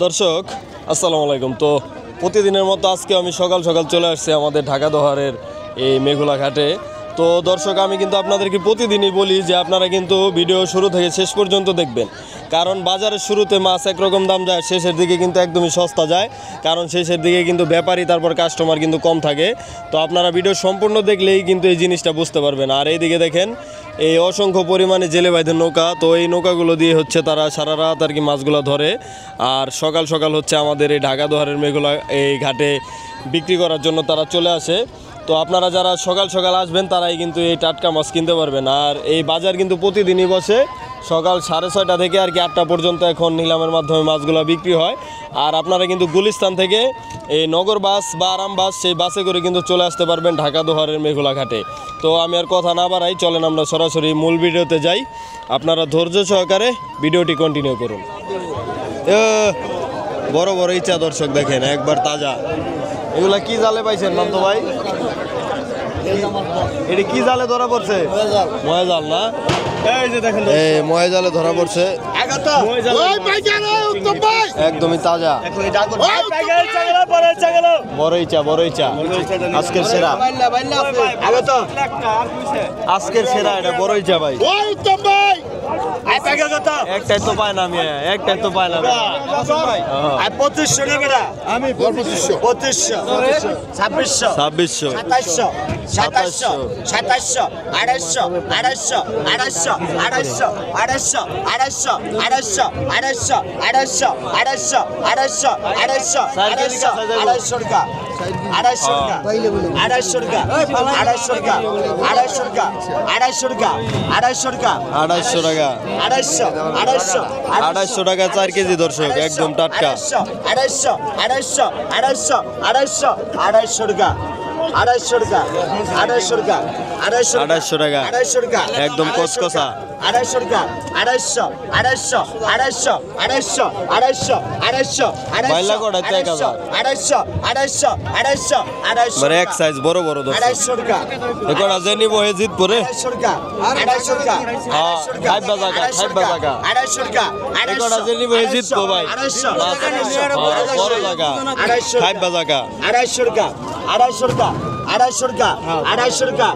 দর্শক আসসালামু আলাইকুম। তো প্রতিদিনের মতো আজকে আমি সকাল সকাল চলে আসছি আমাদের ঢাকা দোহারের এই মেঘুলা ঘাটে। তো দর্শক আমি কিন্তু আপনাদেরকে প্রতিদিনই বলি যে আপনারা কিন্তু ভিডিও শুরু থেকে শেষ পর্যন্ত দেখবেন, কারণ বাজারের শুরুতে মাছ একরকম দাম যায়, শেষের দিকে কিন্তু একদমই সস্তা যায়, কারণ শেষের দিকে কিন্তু ব্যাপারী তারপর কাস্টমার কিন্তু কম থাকে। তো আপনারা ভিডিও সম্পূর্ণ দেখলেই কিন্তু এই জিনিসটা বুঝতে পারবেন। আর এইদিকে দেখেন এই অসংখ্য পরিমাণে জেলে ভাইদের নৌকা, তো এই নৌকাগুলো দিয়ে হচ্ছে তারা সারা রাত আর কি মাছগুলো ধরে, আর সকাল সকাল হচ্ছে আমাদের এই ঢাকা দোহারের মেঘুলা এই ঘাটে বিক্রি করার জন্য তারা চলে আসে। তো আপনারা যারা সকাল সকাল আসবেন তারাই কিন্তু এই টাটকা মাছ কিনতে পারবেন। আর এই বাজার কিন্তু প্রতিদিনই বসে সকাল 6:30 থেকে আর কি 8টা পর্যন্ত এখন নিলামের মাধ্যমে মাছগুলো বিক্রি হয়। আর আপনারা কিন্তু গুলিস্তান থেকে এই নগর বাস বা আরাম বাস সেই বাসে করে কিন্তু চলে আসতে পারবেন ঢাকা দোহারের মেঘুলা ঘাটে। তো আমি আর কথা না বাড়াই, চলেন আমরা সরাসরি মূল ভিডিওতে যাই। আপনারা ধৈর্য সহকারে ভিডিওটি কন্টিনিউ করুন। বড় বড় ইচ্ছা দর্শক দেখেন একবার তাজা। এগুলা কি জালে পাইছেন নাম তো ভাই? এটা কি জালে ধরা পড়ছে? ময়া জাল না? এই যে দেখেন এই ময়া জালে ধরা পড়ছে, একদমই তাজা বড় ইচ্ছা। আজকের সেরা, আজকের সেরা এটা বড় ইচ্ছা ভাই। একটাই তো পায় না, আমি একটাই তো পায় না। 2500 টাকা আমি 2500 2600 2600 2700 2700 2700 2800 2800 2800 2800 2800 2800 2800 2800 2800 2800 2800 2800 2800 টাকা 250 টাকা 250 টাকা 250 টাকা 250 টাকা 250 টাকা 250 টাকা 250 টাকা 250 টাকা 4 কেজি দর্শক, একদম টাটকা। 250 250 250 250 টাকা 250 টাকা 250 টাকা 250 টাকা 250 টাকা একদম কসকসা। 250 টাকা 250 250 250 250 250 250 বাইলা কোটা 1000 250 250 250 250 মানে এক সাইজ বড় বড় দর্শক। 250 টাকা এটা যে নিব হে জিত পরে 250 টাকা 250 টাকা 250 টাকা 250 টাকা 250 টাকা এটা যে নিব হে জিত তো ভাই 250 বড় টাকা 250 টাকা 250 টাকা 250 টাকা 250 টাকা 250 টাকা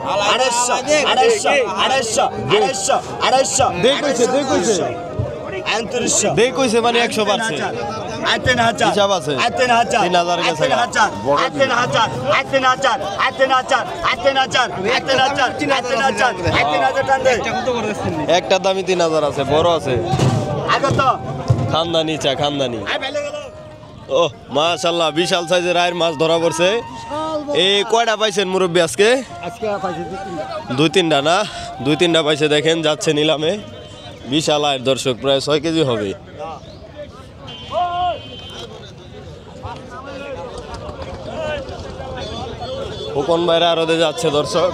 250 দেই কইছে মানে 100 বাড়ছে। 3000 হিসাব আছে 3000 গেছে 3000 একটা দামি 3000 আছে, বড় আছে আগত খানদানি চা খানদানি। ও মাশাআল্লাহ বিশাল সাইজের আয়ের মাছ ধরা পড়ছে। এই কয়টা পাইছেন মুরব্বী আজকে? দুই তিনটা না, 2-3টা পাইছে। দেখেন যাচ্ছে নিলামে, বিশাল আয়ের দর্শক, প্রায় 6 কেজি হবে। কোন বাইরে আরো যাচ্ছে দর্শক।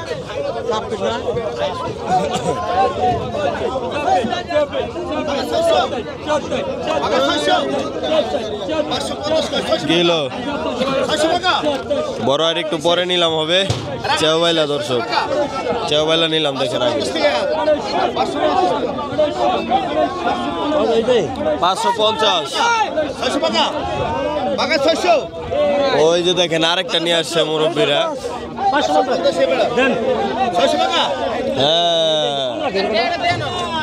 গেল বড় আর একটু পরে নিলাম হবে। চেওবাইলা দর্শক, চেওবাইলা নিলাম দেখেন আগে 550। ওই যে দেখেন আরেকটা নিয়ে আসছে মুরব্বীরা। হ্যাঁ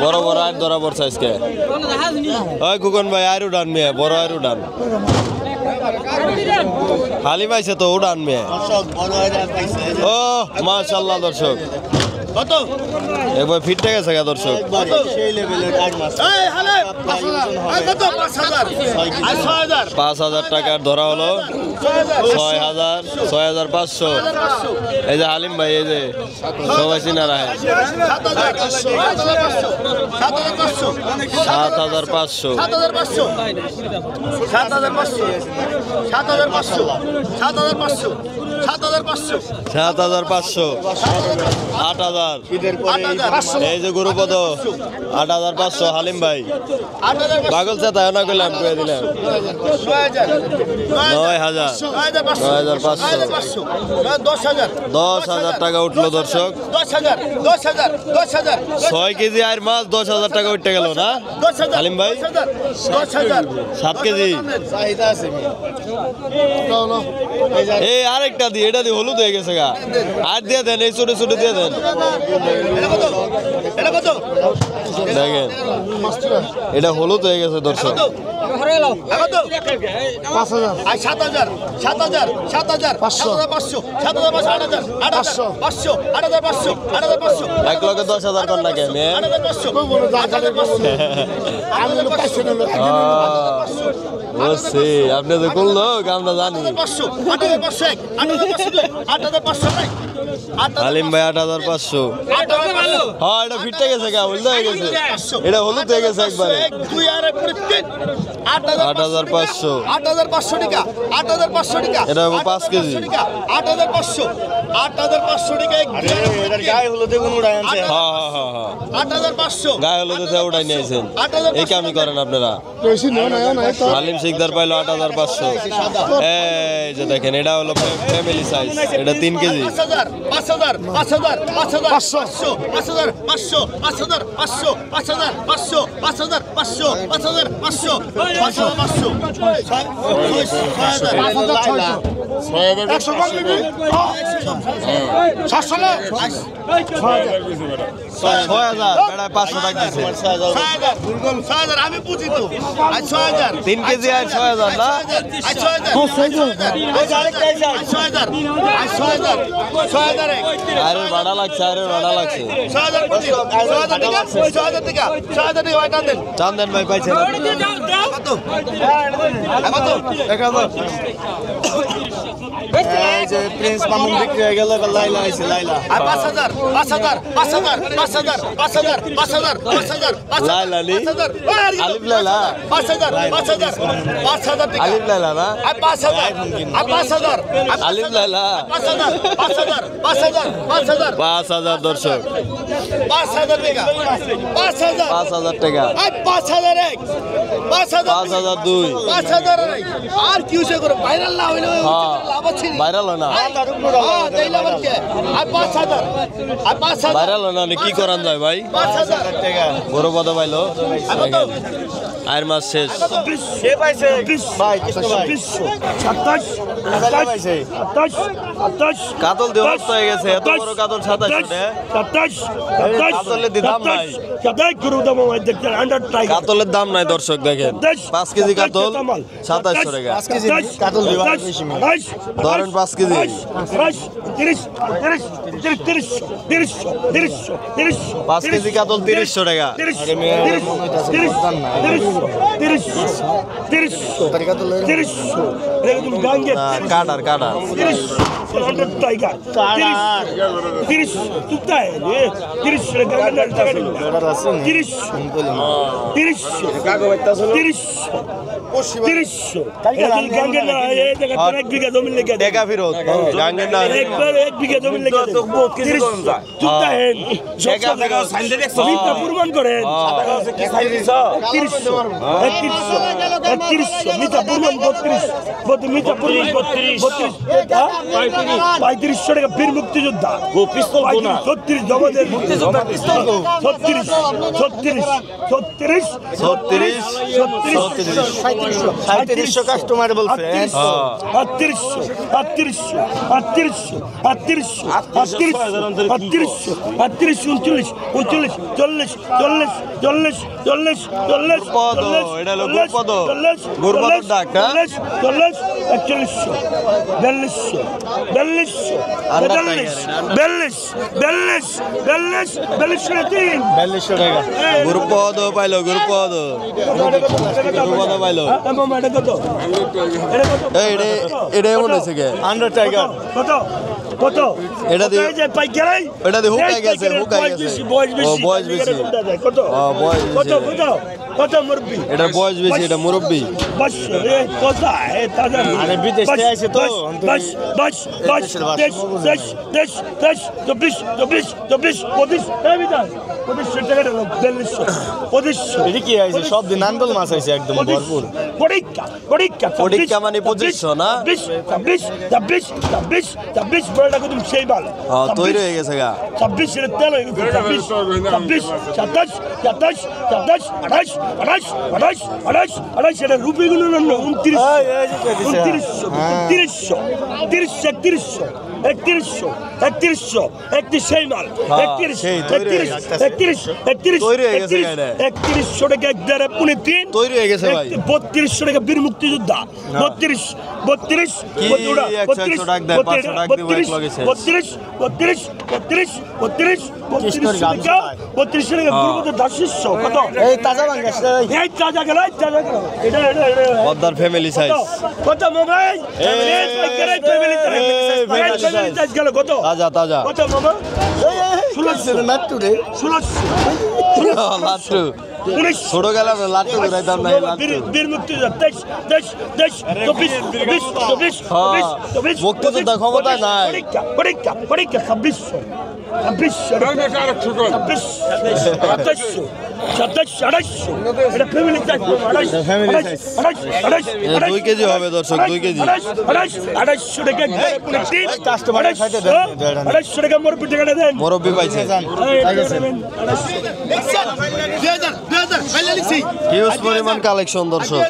বড় বড় আর ধরা পড়ছে আজকে। ওই কুকন ভাই আর উড়ান মেয়ে, বড় আর উড়ান খালি পাইছে তো উড়ান মেয়ে। ও মাশাআল্লাহ দর্শক, একবার ফিটতে গেছে গা দর্শক। 5000 টাকার ধরা হলো 6000 6500। এই যে হালিম ভাই, এই যে সবাই চিনা রাখে 7500 7500 7,500 7,500 8,000 এই যে গুরুপদ 8,500 হালিম ভাই পাগল চেতায় না করলাম করে দিলাম 9,000 9,500 10,000 টাকা উঠলো দর্শক 6 কেজি আর মাছ 10,000 টাকা উঠতে গেল না হালিম ভাই 7 কেজি এই আরেকটা দিয়ে এটা দিয়ে হলুদ হয়ে গেছে গা আর দিয়ে দেন এই ছোট ছোট দিয়ে দেন দেখেন এটা হলুদ হয়ে গেছে দর্শক 1,10,000 কর না কেন বুঝছি আপনি তো করলো আমরা জানি হালিম ভাই 8,500 হ্যাঁ এটা ফিটে গেছে গা হলুদ হয়ে গেছে এটা হলুদ হয়ে গেছে একবারে 8,500 টাকা 8,500 টাকা এটা 5 কেজি 8,500 টাকা গায়ে হলুদে কোন উড়াই আনছে হ্যাঁ 8,500 গায়ে হলুদে উঠাই নিয়েছেন এই কামই করেন আপনারা হালিম শিকদার পাইলো 8,500 এই যে দেখেন এটা হলো ফ্যামিলি সাইজ এটা 3 কেজি 5,000 আমি বুঝি তো 3 কেজি আর 6,000 না 6,000 আরে ভাড়া লাগছে চান্দেন ভাই পাইছেন এই যে প্রিন্স মামুন বিক্রি হয়ে গেল এবার লাইলা আইছে লাইলা আর 5,000 লাইলা নি আলিফ লাইলা 5,000 টাকা আলিফ লাইলা না আর 5,000 আলিফ লাইলা 5,000 দর্শক 5,000 টাকা 5,000 টাকা আর 5,000 এক 5,000 দুই 5,000 আর কি হইছে করে ভাইরাল না হইলো লাভ আছে ভাইরাল না ভাইরাল না কি করান যায় ভাই 5,000 টাকা বড় পদ পাইলো আর মাস শেষ কে পাইছে ভাই কৃষ্ণ ভাই 27 কাতল দিয়ে নষ্ট হয়ে গেছে এত বড় কাতল 27 কাতলের দাম নাই কাতলের দাম নাই দর্শক দেখেন 5 কেজি কাতল 2700 টাকা 5 কেজি কাতল দিবা বেশি ধরেন 5 কেজি 5 কেজি কাতল 300 টাকা কাটার কাটার টাকা ফেরত গাঙ্গের না প্রমাণ করেন 3500 টাকা বীর মুক্তিযোদ্ধা 36 জমাদের মুক্তিযোদ্ধা 3700 কাস্টমার বলছে 4200 টাকা গুরুপদ পাইলো গুরুপদ পাইলো এটা এমন হয়েছে কে 100 টাকা কত এটা দিয়ে এটা দিয়ে হুকাই গেছে ও বয়স বেশি কত বয়স কত বেশি। কত কত মুরব্বি এটার বয়স বেশি, এটা মুরব্বি। বাস এ কথা এ তাজা আরে বিদেশ থেকে আইছে তো, বাস বাস বাস দেশ দেশ দেশ দেশ 24 24 24 25 এই বিদায় 25 টাকা হলো 25 এটা কি আইছে সব দিন আন্দোলন মাছ আইছে একদম ভরপুর। পরীক্ষা পরীক্ষা পরীক্ষা মানে 2500 না? 26 বড়টা কত সেই বাল হ্যাঁ, তৈরি হয়ে গেছে গা। 26 এর তেল হয়ে গেছে 26 27 27 27 28 28 28 28 28 এটা রুপি গুলো না 29 31 সেই মাল হ্যাঁ, 31 সেই তৈরি হয়ে গেছে। তৈরি হয়ে গেছে গা এটা। 3100 টাকা এক দ্বারা পুনে 3 তৈরি হয়ে গেছে ভাই। 3200 টাকা বীর মুক্তিযোদ্ধা 32 32 কি 100 টাকা দেয়, 500 টাকা দিব এক লগে শেষ। 32 টাকা গুরুপদ দাসিস্য কত এই তাজা বাঙ্গাস এই তাজা গেল এটা পদ্মার ফ্যামিলি সাইজ। কত মোবাইল ফ্যামিলি সাইজ গেল কত তাজা তাজা। কত মামা 1600 নাট্টু রে 1600 লাট্টু 19 ছোট গেলাম না, লাট্টু ঘুরাইতাম না, এই লাট্টু। বীর মুক্তিযোদ্ধা 23 মুক্তিযোদ্ধা ক্ষমতায় নাই। পরীক্ষা 2600 এটা ফ্যামিলি সাইজ 2 কেজি হবে দর্শক, 2 কেজি। 2800 টাকা কাস্টমারের সাথে দেন 2800 টাকা মোর পিঠে কাটে দেন মুরব্বি পাইছে। হিউজ পরিমাণ কালেকশন দর্শক।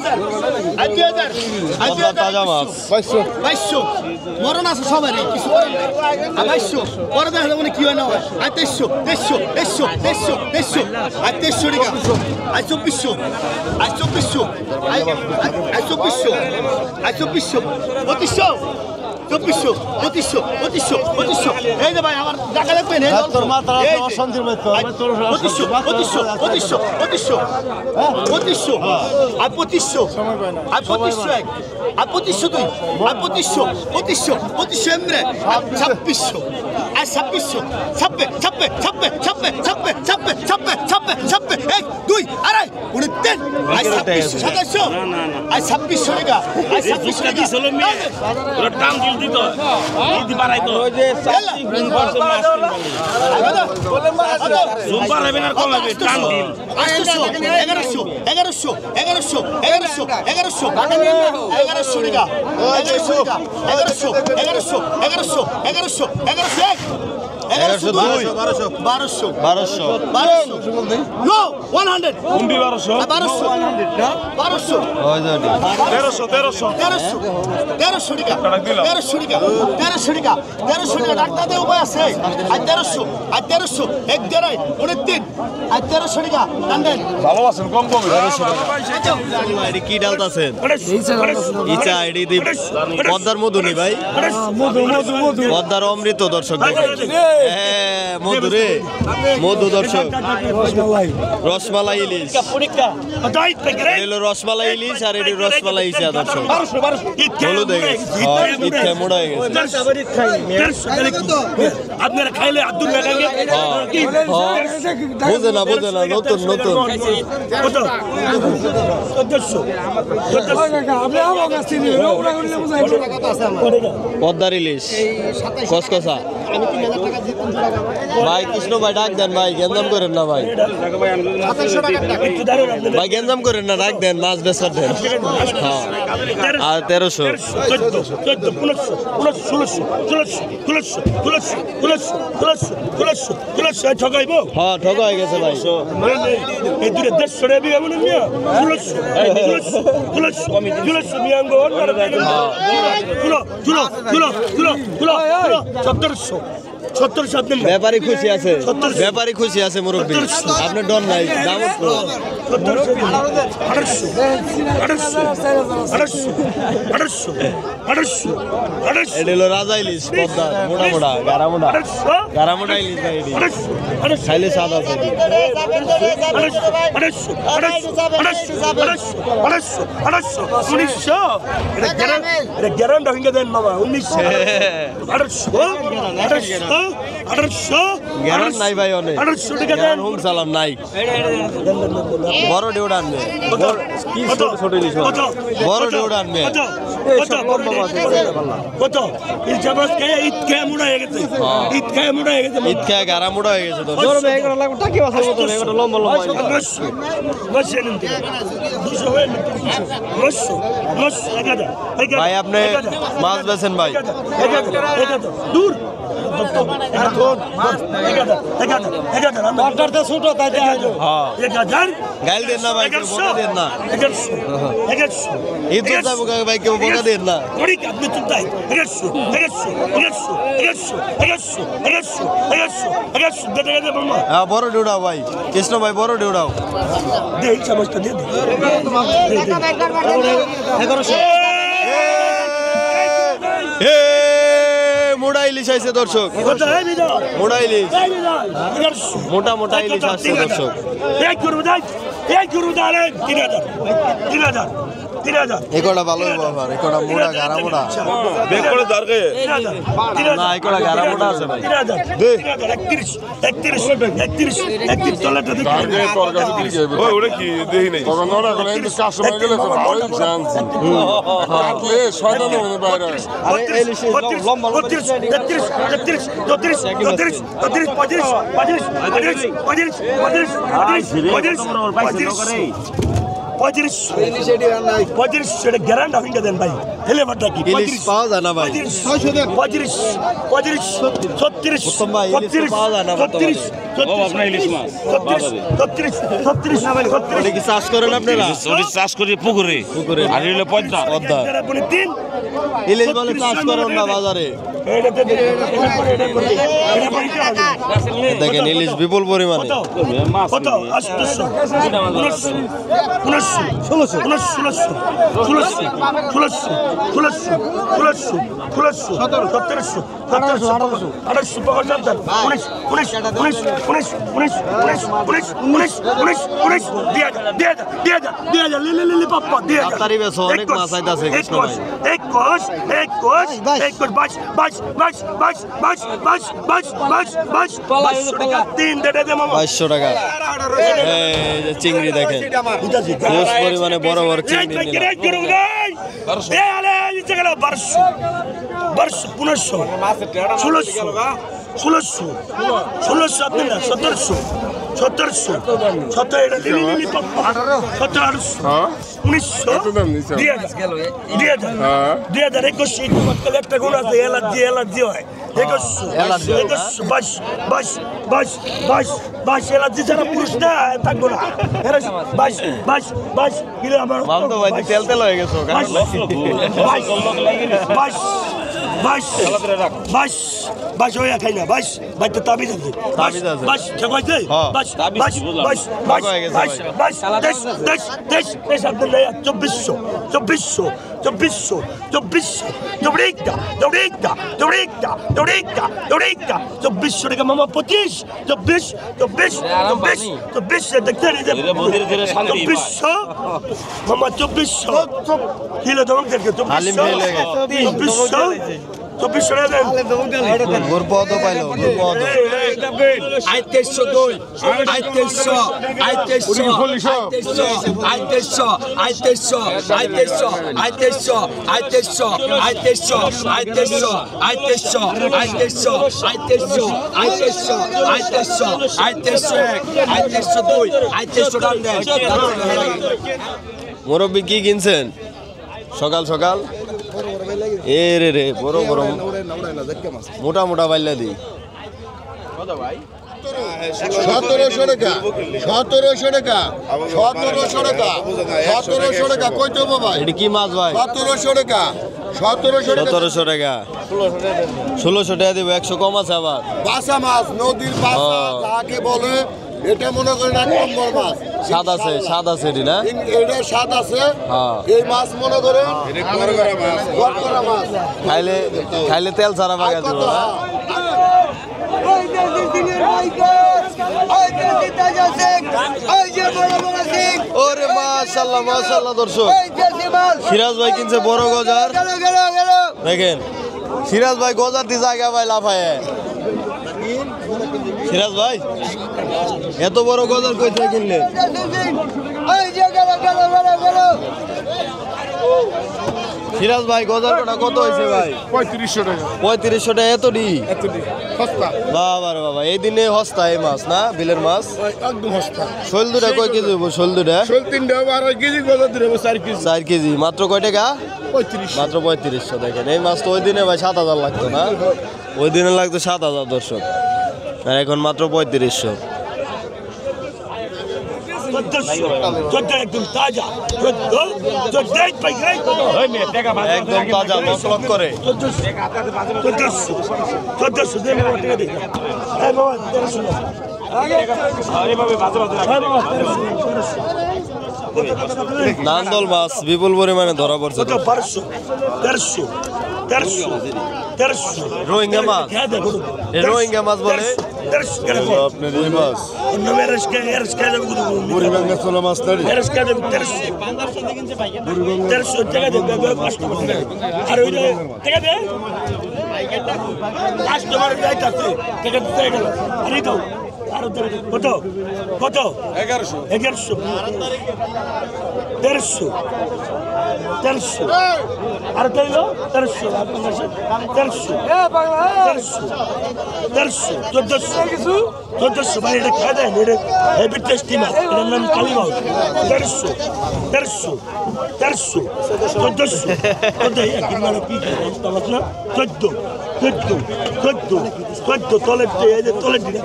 পদ্মার তাজা মাছ। মরণ আছে সবারই কিছু 2200 পরে দেখা যাবে কি হয় না হয় 2300 2300 2300 2300 টাকা 2400 2400 2400 2500 এই যে ভাই আমার টাকা দেখবেন তোর মাথা অশান্তির মত তোর 2500 আর 2500 আর 2500 এক আর 2500 দুই আর 2500 এমরে আর 2600 আর 2600 ছাব্বে এক দুই আড়াই 29 আর 2600 2700 আর 2600 টাকা আর 2600 টাকা দাম দিত দিতে পারাই তো ওই যে জুম্বার হবে না কম হবে টান দিন 1100 টাকা 1100 ভালো আছেন কম কম কি ডালতাছেন? ইচা এডি দি পদ্মার মধু নি ভাই, পদ্মার অমৃত দর্শক দেখেন। হ্যাঁ মধু রে, মধু দর্শক। রসমালাই ইলিশ, এলো রসমালাই ইলিশ আর এটি রসমালাই ইচা দর্শক। হলুদ হয়ে গেছে, ঈদ খাই মোড়া হয়ে গেছে। আপনারা খাইলে আব্দুল বোঝে না নতুন নতুন। পদ্মার ইলিশ কসকসা ভাই, কৃষ্ণ ভাই ডাক দেন ভাই, গেঞ্জাম করেন না ভাই, ভাই গেঞ্জাম করেন না, ডাক দেন, মাছ বেচার দেন। হ্যাঁ আর 1300 ঠকাইব হ্যাঁ ঠকা হয়ে গেছে ভাই। এই দূরে 150 টাকা বিয়ে মনে নিয়ে 1700 ব্যাপারী খুশি আছে, ব্যাপারী খুশি আছে মুরব্বী, আপনার ডর নাই। দাম এটা হলো রাজা ইলিশ পদ্মা, মোটা মোটা গারা মোটা ইলিশ ভাই, এটি খাইলে স্বাদ আছে। 1800 গ্যারান নাই ভাই অনেক 1800 টাকা দেন গ্যারান হুম সালাম নাই বড় ডিউড আনবে কি ছোট ছোট ইলিশ মাছ? বড় ডিউড আনবে কত ইলশা মাছ খেয়ে ঈদ খেয়ে মুড়া হয়ে গেছে ঈদ খেয়ে মুড়া হয়ে গেছে ঈদ খেয়ে গারা মোড়া হয়ে গেছে তো বড় ভাই এগুলো লাগবে টাকি বাসা মতো এগুলো লম্বা লম্বা ভাই আপনি মাছ বেছেন ভাই দূর গাইল দেন না ভাই কেউ বোকা দেন না ঈদ তো যাবো ভাই কেউ বোকা দেন না আপনি চুপতাই 1100 হ্যাঁ বড় ডিউডাও ভাই কৃষ্ণ ভাই বড় ডিউডাও মোটা ইলিশ আইছে দর্শক মোটা ইলিশ মোটা মোটা ইলিশ আসছে দর্শক একটা ভালো ব্যবহার একটা মোটা গারা মোটা না একটা গারা মোটা আছে ভাই গ্যারান্টি আপনি দেন ভাই হেলে বাটা কি ইলিশ পাওয়া যায় না ভাই 35 36 উত্তম ভাই ইলিশ পাওয়া যায় না আপনার ইলিশ মাছ এটা কি চাষ করেন আপনারা চাষ করি পুকুরে পুকুরে আর হলো পদ্মা পদ্মা ইলিশ বলে চাষ করেন না বাজারে দেখেন ইলিশ বিপুল পরিমাণে কত 500 টাকা এই যে চিংড়ি দেখেন বেশ পরিমাণে বড় বড় চিংড়ি একটা গুণ আছে এলার্জি হয় এলার্জি যারা পুরুষ না থাকবো না মাম তো ভাই তেল তেল হয়ে গেছে বাস হয়ে খাই না বাস বাস তো তাবিজ আছে তাবিজ আছে। বাস ঠিক আছে বাস বাস বাস বাস হয়ে গেছে বাস ভাই। বাস দেশ আপনার 2400 টাকা মামা 25 দেখতে মামা 2400 কিলো দমক দেখে হালিম ফেলে গেছে। 2400 টাকা দেন গোরপদ পাইলো গোরপদ মুরব্বি কি কিনছেন সকাল সকাল এ রে রে বড় বড় মোটা মোটা বাইলা দি 1700 টাকা 1700 টাকা 1700 টাকা 1700 টাকা কই তো বাবা এটা কি মাছ ভাই 1700 টাকা 1700 টাকা 1700 টাকা 1600 টাকা দিব 100 কম আছে আবার বাসা মাছ নদীর বাসা যাকে বলে এটা মনে করেন এক নম্বর মাছ স্বাদ আছে এটি না এটা স্বাদ আছে হ্যাঁ। এই মাছ মনে করেন গড়গড়া মাছ খাইলে তেল ছাড়া বাগা দিব না ওরে মাশাআল্লাহ মাশাআল্লাহ দর্শক সিরাজ ভাই কিনছে বড় গজার দেখেন সিরাজ ভাই গজার দি জায়গা ভাই লাফায় সিরাজ ভাই এত বড় গজাল কই থেকে কিনলেন? সিরাজ ভাই গজালটা কত হয়েছে ভাই? 3500 টাকা 3500 টাকা এতটি? সস্তা বাবা রে বাবা, এই দিনে সস্তা এই মাছ না, বিলের মাছ। একদম সস্তা শোল দুটা কয় কেজি হইব? শোল দুটা শোল 3টা 12 কেজি গজা দিলে 4 কেজি 4 কেজি। মাত্র কয় টাকা? 3500 মাত্র 3500। দেখেন এই মাছ তো ওই দিনে ভাই 7000 লাগতো না, ওই দিনে লাগতো 7000 দর্শক, আর এখন মাত্র 3500। একদম তাজা, একদম তাজা মশলক করে। নান্দল মাছ বিপুল পরিমাণে ধরা পড়ছে। রোহিঙ্গা মাছ, এই রোহিঙ্গা মাছ বলে আপনার এই মাছ বুড়িগঙ্গা চোলা মাছ তারি। কত কত 1100 1100 1300 আর তাইল 1300 1400 ভাই এটা খাওয়া যায় এটা হেভি টেস্টি মাছ, এটার নাম কালীবাউস। 1300 তলের দিকে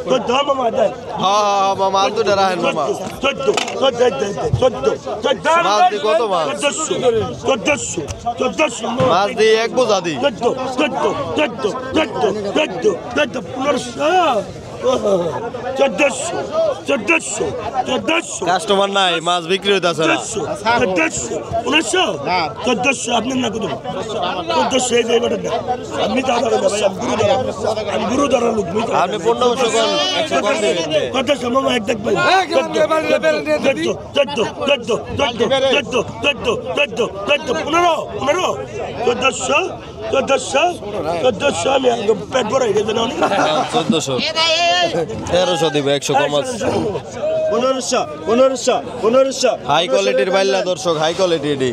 14 মামা দেয়। হ্যাঁ মামা আর দুটা রাখেন মামা। মাছ দিয়ে কত মাছ? 1400 মাছ দিয়ে এক বোঝা দিই। 1400 কাস্টমার নাই, মাছ বিক্রি হইতাছে না। 1400 আপনার না কত? 1400 এই জায়গাটা দেন। আপনি তো আদার ভাই, আমি গুরু ধরার লোক। আপনি 1500 কম 100 কম দিবেন। 1400 মামা এক দেখবেন। 1400 আমি পেট ভরাই গেছে না। 1400 1300 দিবে, 100 কম আছে। 1500 হাই কোয়ালিটির বাইল্লা দর্শক, হাই কোয়ালিটি এটি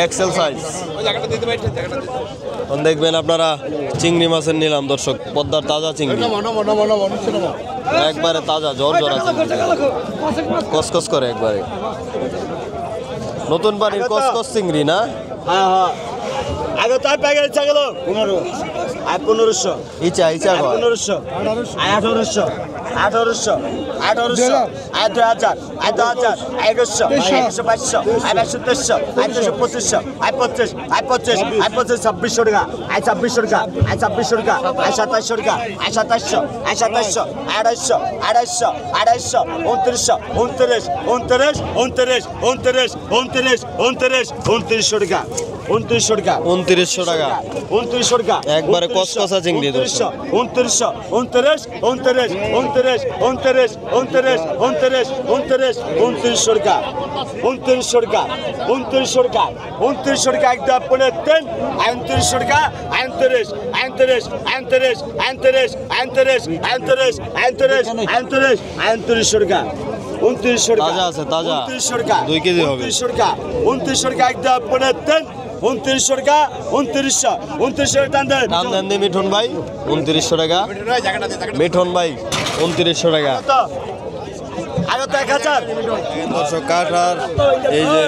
এক্সেল সাইজ। দেখবেন আপনারা চিংড়ি মাছের নিলাম দর্শক, পদ্মার তাজা চিংড়ি, একবারে তাজা জ্বর জ্বরা চিংড়ি, কসকস করে একবারে। নতুন বাড়ির কসকস চিংড়ি না? হ্যাঁ হ্যাঁ আগে তাই পাই গেছে গেল 15 আর 1500 ইচা ইচা আর 1500 আর 1800 আর 2000 আর 2000 আর 1100 500 আর 2200 আর 2500 আর 25 আর 25 আর 25 2600 টাকা আর 2600 টাকা আর 2600 টাকা আর 2700 টাকা আর 2700 আর 2700 250 250 250 29 টাকা 2900 টাকা 2900 টাকা 2900 টাকা একবারে কসকসা চিংড়ি দর্শক। 2900 টাকা 2900 টাকা 2900 টাকা 2900 টাকা একদম পনে দেন 2900 টাকা 29 টাকা 2900 টাকা তাজা আছে, তাজা। 2900 টাকা 2 কেজি হবে। 2900 টাকা 2900 টাকা একদম পনে দেন 2900 টাকা 2900 টাকা দেন দাম দেন দিয়ে মিঠুন ভাই 2900 টাকা। মিঠুন ভাই 2900 টাকা আগে তো 1000 দর্শক। কাঠার এই যে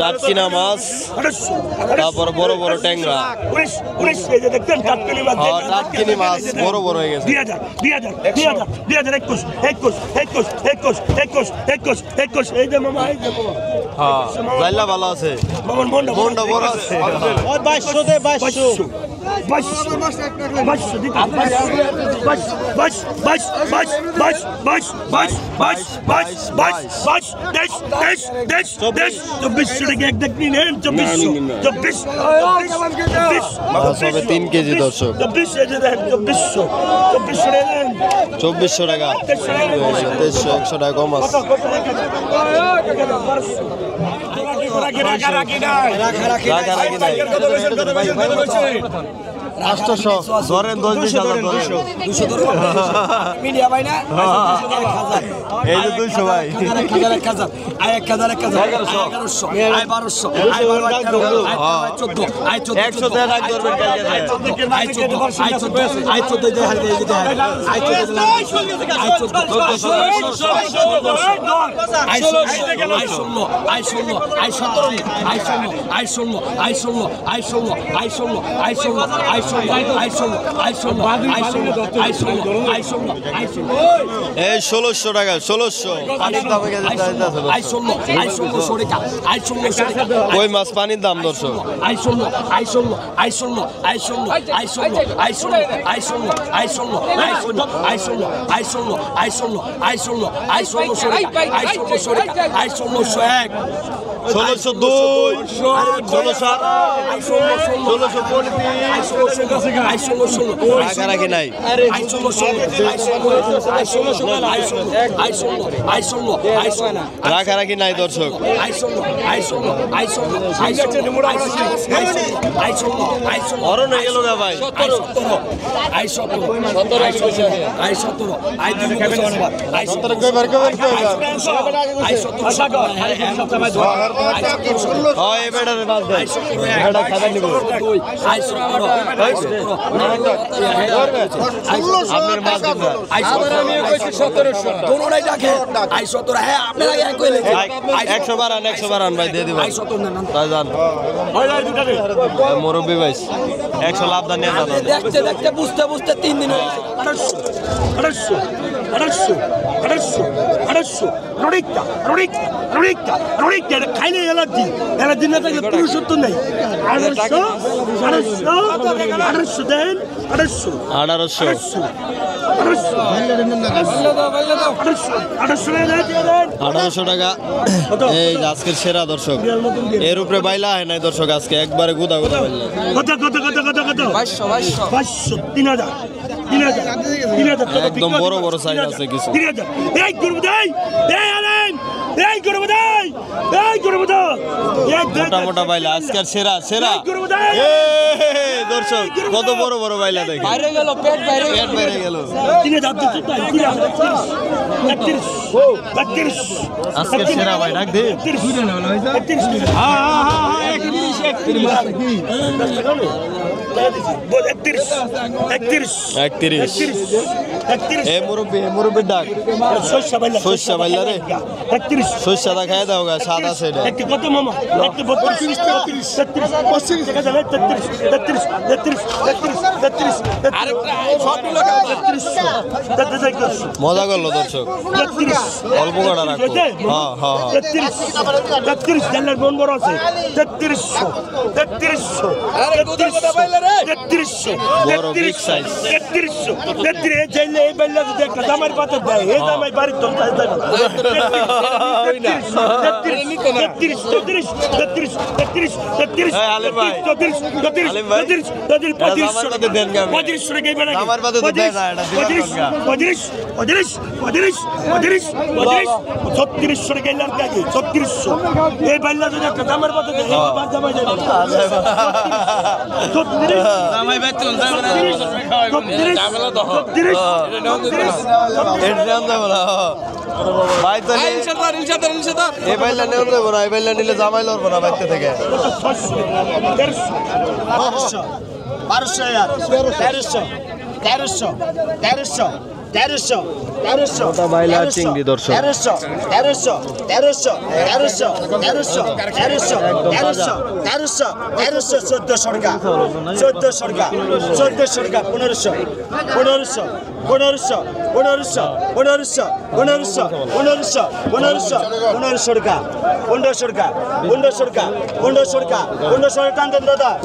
টাটকিনা মাছ, তারপর বড় বড় ট্যাংরা। দেখতেন টাটকিনি মাছ, হ্যাঁ টাটকিনি মাছ বড় বড় হয়ে গেছে। 2021 এই যে মামা, এই যে মামা, হ্যাঁ জাইলা ভালো আছে, মামার মনটা বড় আছে। 2200 দে 2200 মাছ হবে 3 কেজি দর্শক। 2400 টাকা 100 টাকা কম আছে। রাখা রাখি নাই। 800 ধরেন 10-20 হাজার ধরেন 200 ধরো মিডিয়া ভাই না এই যে 200 ভাই 1000 আয় 1000 1100 আয় 1200 আয় 14 আয় 14 100 টাকা রাখ ধরবেন কালকে আয় 14 আয় 14 দে হাল দে আয় 14 আয় এই 1600 টাকা 1600 পানির দাম কই মাছ পানির দাম দর্শক ষোলোশো দুই রাখি নাই রাখারাখি নাই দর্শক অরণ হয়ে গেল ভাই মুরব্বী ভাই 100 লাভ দান দেখতে দেখতে বুঝতে বুঝতে 3 দিন হয়ে গেছে 800 খাইলে এলার্জি না থাকলে পুরুষত্ব নেই 1800 দেন 1800 টাকা এই আজকের সেরা দর্শক এর উপরে বাইলা হয় নাই দর্শক আজকে একবারে গুদা গুদা বাইলা একদম বড় বড় সাইজ আছে কিছু মোটা মোটা বাইলা আজকের সেরা সেরা দর্শক কত বড় বড় বাইলা দেখে বাইরে গেল পেট বাইরে গেল আজকের সেরা ভাই ডাক দে 31 মুরব্বী ডাক শস্য বাইলা রে শস্যটা খাই দাও গা সাদা সেটা কত মামা 32 মজা করলো দর্শক অল্প কটা রাখো হ্যাঁ 33 জানলার মন বড় আছে 3300 বড় বিগ সাইজ 33 জানলে এই বেলা যদি একটা দামের পাতা দেয় এই দামে বাড়ির তো তাই দেয় ভাই তো এই বাইলা নেও দেবো না এই বাইলা নিলে জামাই লড়বো না বাইতে থেকে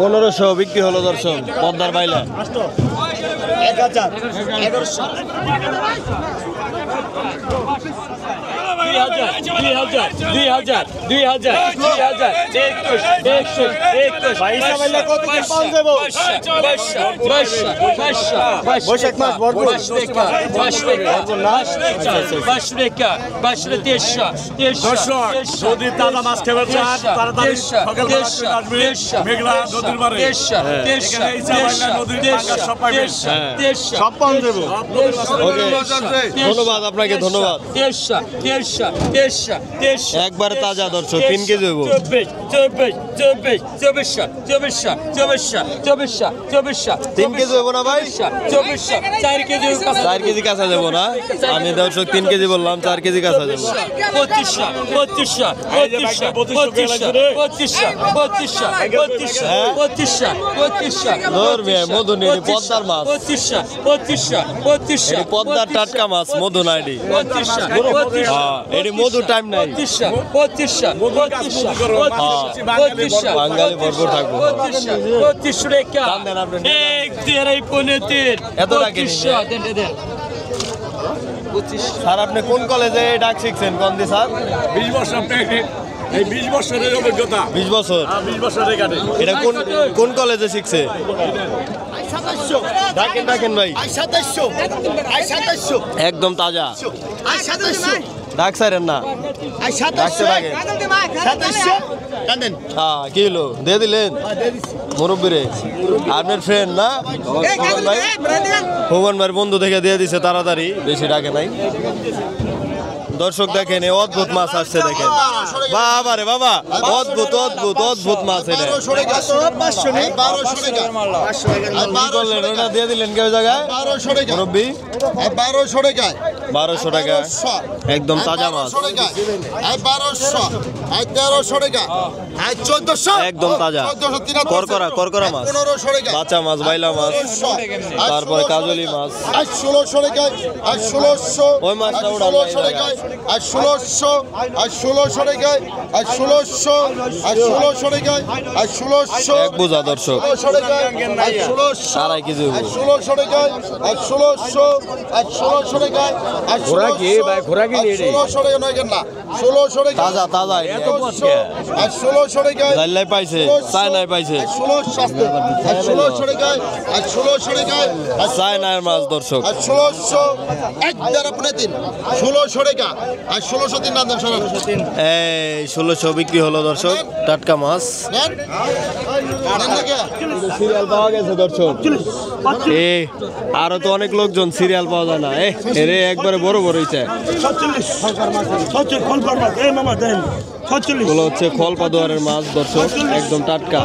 1500 বিক্রি হলো দর্শক পদ্মার বাইলা 1000 1100 বৈশাখ মাস ভরপুর যদি তাজা মাছ খেতে চান তাড়াতাড়ি সকালবেলা চলে আসবে মেঘলা নদীর পাড়ে এখানে ইচ্ছাবাইলা নদীর পাঙ্গাস সব পাবেন সব পান দেবো ওকে ধন্যবাদ আপনাকে ধন্যবাদ একবারে তাজা দর্শক 3 কেজি হইব 3 কেজি হইব না ভাই 4 কেজি কাঁচা দেবো না আমি দর্শক 3 কেজি বললাম 4 কেজি কাঁচা দেবো ধরবে মধু নেই পদ্মার মাছ এটি পদ্মার টাটকা মাছ মধু না এটি এটি মধু টাইম নাই বাঙালি ভরপুর থাকবো এত রাখেন স্যার আপনি কোন কলেজে ডাক শিখছেন কন্দি স্যার 20 বছর আপনি এই 20 বছরের অভিজ্ঞতা 20 বছর 20 বছরের কাটে এটা কোন কলেজে শিখছে ডাকেন ডাকেন ভাই 2700 একদম তাজা 2700 ডাক স্যারের না 2700 কান্দেন হ্যাঁ কি হলো দিয়ে দিলেন মুরব্বীরে আপনার ফ্রেন্ড না ভুবন ভাইয়ের বন্ধু থেকে দিয়ে দিছে তাড়াতাড়ি বেশি ডাকে নাই দর্শক দেখেন এই অদ্ভুত মাছ আসছে দেখেন বাবা রে বাবা অদ্ভুত অদ্ভুত অদ্ভুত মাছ এটা 500 নেই 1200 টাকা কি করলেন ওটা দিয়ে দিলেন কেউ জায়গায় 1200 টাকা মুরব্বী 1200 টাকা 1200 টাকা একদম তাজা মাছ 1200 1300 টাকা 1400 একদম তাজা করকরা মাছ 1500 টাকা বাচ্চা মাছ বাইলা মাছ তারপরে কাজলি মাছ 1600 টাকা 1600 ওই মাছটা ওটা 1600 টাকা 1600 টাকা 1600 টাকা 1600 এক বোঝা দর্শক 1600 টাকা 1600 আড়াই কেজি হইব 1600 টাকা 1600 টাকা ঘোড়া কি ভাই ঘোড়া কি নিয়ে 1600 টাকা নয় কেন না 1600 টাকা তাজা তাজা এত 1600 টাকা জাল্লাই পাইছে চায়নায় পাইছে 1600 টাকা 1600 টাকা চায়নার মাছ দর্শক 1600 এক দ্বারা পুনে 1600 টাকা 1600 দিন না দেন এই 1600 বিক্রি হলো দর্শক টাটকা মাছ সিরিয়াল পাওয়া গেছে দর্শক এ আরো তো অনেক লোকজন সিরিয়াল পাওয়া যায় না এরে একবারে বড় বড় হইছে 47 খলপার মাছ এই মামা দেন 47 গুলো হচ্ছে খলপা দুয়ারের মাছ দর্শক একদম টাটকা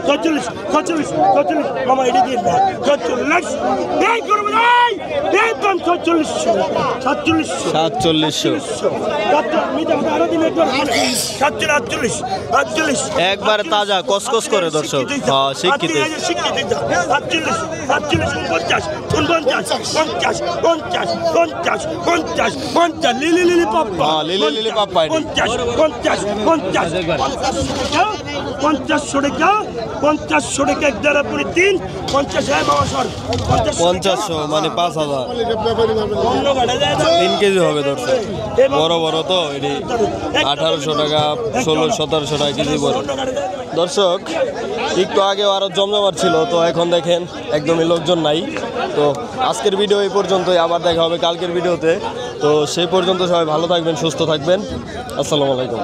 47 মামা এটা দিয়ে না 47 এই করব নাই এই দাম 47 একবারে তাজা কসকস করে দর্শক হ্যাঁ শিক্ষিত লিলি লিলি পাপ্পা হ্যাঁ লিলি লিলি পাপ্পা এটি 500 টাকা এক দ্বারা পুরি 3 50 মামা সর 500 মানে 5000 3 কেজি হবে দর্শক বড় বড় তো এটি 1800 টাকা 1600-1700 টাকা কেজি বড় দর্শক একটু আগে আরো জমজমাট ছিল তো এখন দেখেন একদমই লোকজন নাই তো আজকের ভিডিও এই পর্যন্তই আবার দেখা হবে কালকের ভিডিওতে তো সেই পর্যন্ত সবাই ভালো থাকবেন সুস্থ থাকবেন আসসালামু আলাইকুম